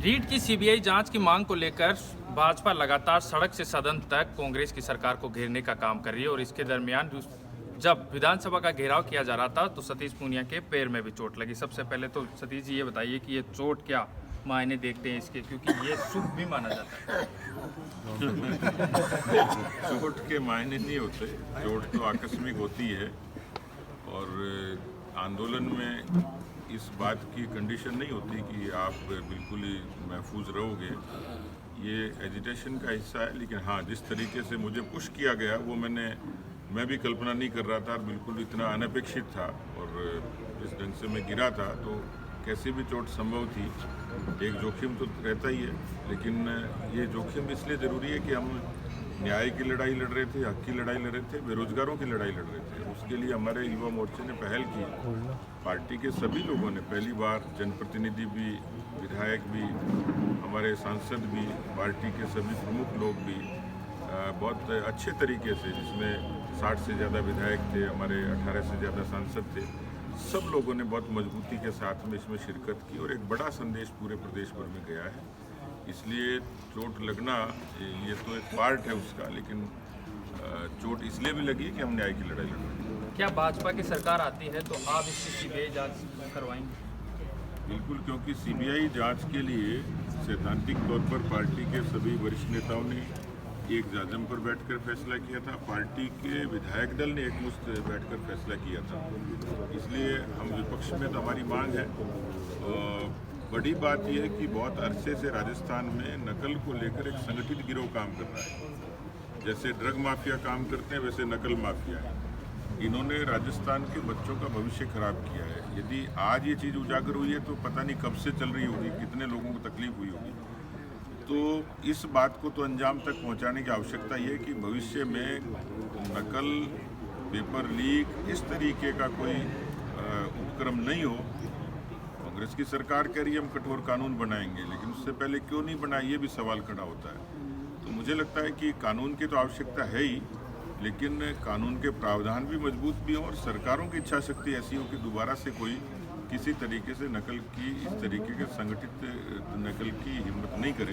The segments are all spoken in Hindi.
रीट की सीबीआई जांच की मांग को लेकर भाजपा लगातार सड़क से सदन तक कांग्रेस की सरकार को घेरने का काम कर रही है और इसके दरमियान जब विधानसभा का घेराव किया जा रहा था तो सतीश पूनिया के पैर में भी चोट लगी। सबसे पहले तो सतीश जी ये बताइए कि ये चोट क्या मायने देखते हैं इसके, क्योंकि ये शुभ भी माना जाता है। चोट के मायने नहीं होते, चोट तो आकस्मिक होती है और आंदोलन में इस बात की कंडीशन नहीं होती कि आप बिल्कुल ही महफूज रहोगे। ये एजिटेशन का हिस्सा है, लेकिन हाँ, जिस तरीके से मुझे पुश किया गया वो मैं भी कल्पना नहीं कर रहा था, बिल्कुल इतना अनपेक्षित था और जिस ढंग से मैं गिरा था तो कैसे भी चोट संभव थी। एक जोखिम तो रहता ही है, लेकिन ये जोखिम इसलिए ज़रूरी है कि हम न्याय की लड़ाई लड़ रहे थे, हक की लड़ाई लड़ रहे थे, बेरोजगारों की लड़ाई लड़ रहे थे। उसके लिए हमारे युवा मोर्चे ने पहल की। पार्टी के सभी लोगों ने पहली बार, जनप्रतिनिधि भी, विधायक भी, हमारे सांसद भी, पार्टी के सभी प्रमुख लोग भी बहुत अच्छे तरीके से, जिसमें 60 से ज़्यादा विधायक थे, हमारे 18 से ज़्यादा सांसद थे, सब लोगों ने बहुत मजबूती के साथ में इसमें शिरकत की और एक बड़ा संदेश पूरे प्रदेश भर में गया है। इसलिए चोट लगना ये तो एक पार्ट है उसका, लेकिन चोट इसलिए भी लगी कि हम न्याय की लड़ाई लड़ रहे हैं। क्या भाजपा की सरकार आती है तो आप इसकी सीबीआई जांच करवाएंगे? बिल्कुल, क्योंकि सीबीआई जांच के लिए सैद्धांतिक तौर पर पार्टी के सभी वरिष्ठ नेताओं ने एक जाजम पर बैठकर फैसला किया था, पार्टी के विधायक दल ने एकमुश्त बैठकर फैसला किया था। इसलिए हम विपक्ष में तो हमारी मांग है। बड़ी बात यह है कि बहुत अरसे से राजस्थान में नकल को लेकर एक संगठित गिरोह काम कर रहा है। जैसे ड्रग माफिया काम करते हैं, वैसे नकल माफिया है। इन्होंने राजस्थान के बच्चों का भविष्य खराब किया है। यदि आज ये चीज़ उजागर हुई है तो पता नहीं कब से चल रही होगी, कितने लोगों को तकलीफ हुई होगी। तो इस बात को तो अंजाम तक पहुंचाने की आवश्यकता ये है कि भविष्य में नकल, पेपर लीक, इस तरीके का कोई उपक्रम नहीं हो। कांग्रेस की सरकार कह रही है हम कठोर कानून बनाएंगे, लेकिन उससे पहले क्यों नहीं बनाए, ये भी सवाल खड़ा होता है। तो मुझे लगता है कि कानून की तो आवश्यकता है ही, लेकिन कानून के प्रावधान भी मजबूत भी हों और सरकारों की इच्छा शक्ति ऐसी हो कि दोबारा से कोई किसी तरीके से नकल की, इस तरीके के संगठित नकल की हिम्मत नहीं करे।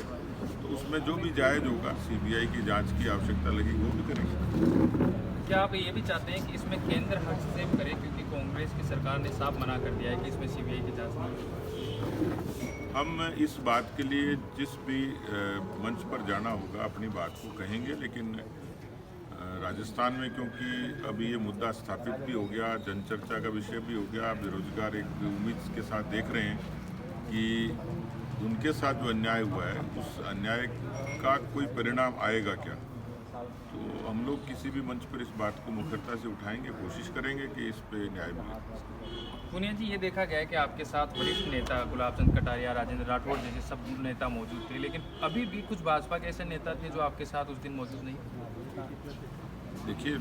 तो उसमें जो भी जायज़ होगा, सीबीआई की जांच की आवश्यकता लगेगी वो भी करेंगे। क्या आप ये भी चाहते हैं कि इसमें केंद्र हस्तक्षेप करे, क्योंकि कांग्रेस की सरकार ने साफ मना कर दिया है कि इसमें सीबीआई की जांच नहीं? हम इस बात के लिए जिस भी मंच पर जाना होगा अपनी बात को कहेंगे, लेकिन राजस्थान में क्योंकि अभी ये मुद्दा स्थापित भी हो गया, जनचर्चा का विषय भी हो गया, बेरोजगार एक उम्मीद के साथ देख रहे हैं कि उनके साथ जो अन्याय हुआ है उस अन्याय का कोई परिणाम आएगा क्या। तो हम लोग किसी भी मंच पर इस बात को मुखरता से उठाएंगे, कोशिश करेंगे कि इस पे न्याय मिले। पुनिया जी, ये देखा गया है कि आपके साथ वरिष्ठ नेता गुलाब चंद कटारिया, राजेंद्र राठौड़ जैसे सब नेता मौजूद थे, लेकिन अभी भी कुछ भाजपा के ऐसे नेता थे जो आपके साथ उस दिन मौजूद नहीं। देखिए,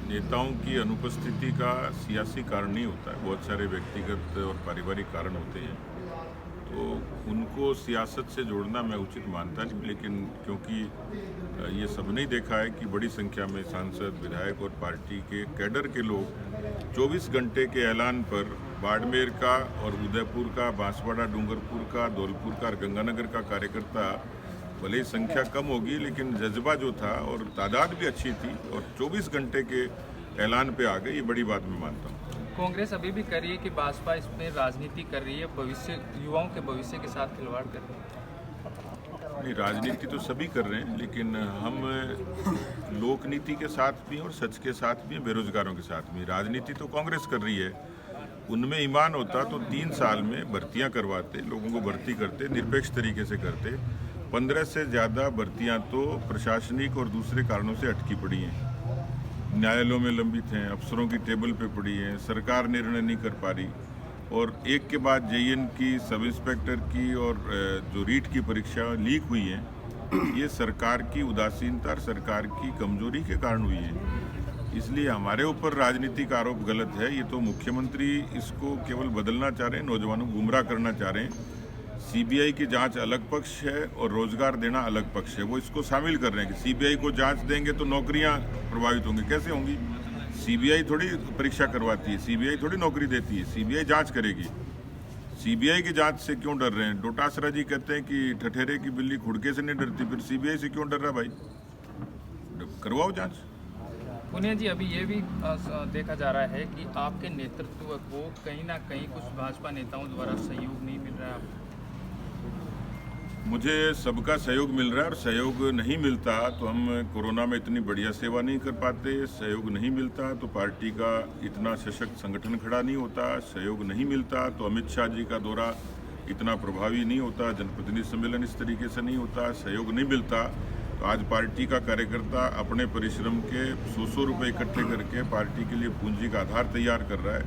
नेताओं की अनुपस्थिति का सियासी कारण नहीं होता है, बहुत सारे व्यक्तिगत और पारिवारिक कारण होते हैं। तो उनको सियासत से जोड़ना मैं उचित मानता नहीं, लेकिन क्योंकि ये सबने ही देखा है कि बड़ी संख्या में सांसद, विधायक और पार्टी के कैडर के लोग 24 घंटे के ऐलान पर बाड़मेर का और उदयपुर का, बांसवाड़ा, डूंगरपुर का, धौलपुर का और गंगानगर का कार्यकर्ता, भले ही संख्या कम होगी लेकिन जज्बा जो था और तादाद भी अच्छी थी और 24 घंटे के ऐलान पे आ गए, ये बड़ी बात मैं मानता हूँ। कांग्रेस अभी भी कर रही है कि भाजपा इसमें राजनीति कर रही है, भविष्य, युवाओं के भविष्य के साथ खिलवाड़ कर रही है। नहीं, राजनीति तो सभी कर रहे हैं, लेकिन हम लोक नीति के साथ भी और सच के साथ भी, बेरोजगारों के साथ भी। राजनीति तो कांग्रेस कर रही है, उनमें ईमान होता तो 3 साल में भर्तियां करवाते, लोगों को भर्ती करते, निरपेक्ष तरीके से करते। 15 से ज़्यादा भर्तियां तो प्रशासनिक और दूसरे कारणों से अटकी पड़ी हैं, न्यायालयों में लंबित हैं, अफसरों की टेबल पे पड़ी हैं, सरकार निर्णय नहीं कर पा रही। और एक के बाद जेईएन की, सब इंस्पेक्टर की और जो रीट की परीक्षा लीक हुई है, ये सरकार की उदासीनता और सरकार की कमजोरी के कारण हुई है। इसलिए हमारे ऊपर राजनीतिक आरोप गलत है। ये तो मुख्यमंत्री इसको केवल बदलना चाह रहे हैं, नौजवानों को गुमराह करना चाह रहे हैं। सीबीआई की जांच अलग पक्ष है और रोजगार देना अलग पक्ष है। वो इसको शामिल कर रहे हैं कि सीबीआई को जांच देंगे तो नौकरियां प्रभावित होंगी। कैसे होंगी? सीबीआई थोड़ी परीक्षा करवाती है, सीबीआई थोड़ी नौकरी देती है, सीबीआई जांच करेगी। सीबीआई की जांच से क्यों डर रहे हैं? डोटासरा जी कहते हैं कि ठठेरे की बिल्ली खुड़के से नहीं डरती, फिर सीबीआई से क्यों डर रहा भाई? करवाओ जांच। पुनिया जी, अभी ये भी देखा जा रहा है कि आपके नेतृत्व को कहीं ना कहीं कुछ भाजपा नेताओं द्वारा सहयोग नहीं मिल रहा है आपको। मुझे सबका सहयोग मिल रहा है, और सहयोग नहीं मिलता तो हम कोरोना में इतनी बढ़िया सेवा नहीं कर पाते। सहयोग नहीं मिलता तो पार्टी का इतना सशक्त संगठन खड़ा नहीं होता। सहयोग नहीं मिलता तो अमित शाह जी का दौरा इतना प्रभावी नहीं होता, जनप्रतिनिधि सम्मेलन इस तरीके से नहीं होता। सहयोग नहीं मिलता तो आज पार्टी का कार्यकर्ता अपने परिश्रम के 100 रुपये इकट्ठे करके पार्टी के लिए पूंजी का आधार तैयार कर रहा है,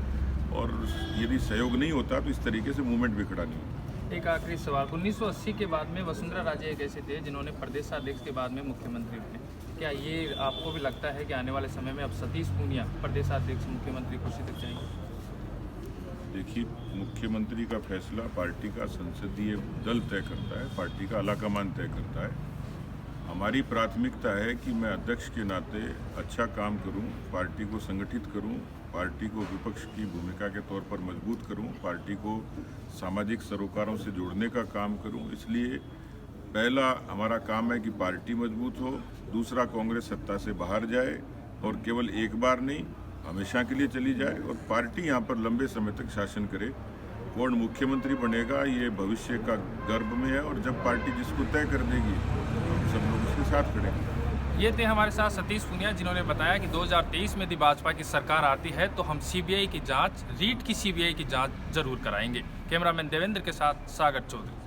और यदि सहयोग नहीं होता तो इस तरीके से मूवमेंट भी खड़ा नहीं होता। एक आखिरी सवाल, 1980 के बाद में वसुंधरा राजे एक ऐसे थे जिन्होंने प्रदेशाध्यक्ष के बाद में मुख्यमंत्री बने। क्या ये आपको भी लगता है कि आने वाले समय में अब सतीश पूनिया प्रदेशाध्यक्ष मुख्यमंत्री कुर्सी तक जाएंगे? देखिए, मुख्यमंत्री का फैसला पार्टी का संसदीय दल तय करता है, पार्टी का आलाकमान तय करता है। हमारी प्राथमिकता है कि मैं अध्यक्ष के नाते अच्छा काम करूं, पार्टी को संगठित करूं, पार्टी को विपक्ष की भूमिका के तौर पर मजबूत करूं, पार्टी को सामाजिक सरोकारों से जोड़ने का काम करूं। इसलिए पहला हमारा काम है कि पार्टी मजबूत हो, दूसरा कांग्रेस सत्ता से बाहर जाए, और केवल एक बार नहीं हमेशा के लिए चली जाए, और पार्टी यहाँ पर लंबे समय तक शासन करे। कौन मुख्यमंत्री बनेगा ये भविष्य का गर्भ में है, और जब पार्टी जिसको तय कर देगी हम सब लोग उसके साथ खड़ेंगे। ये थे हमारे साथ सतीश पूनिया, जिन्होंने बताया कि 2023 में यदि भाजपा की सरकार आती है तो हम सीबीआई की जांच, रीट की सीबीआई की जांच जरूर कराएंगे। कैमरामैन देवेंद्र के साथ सागर चौधरी।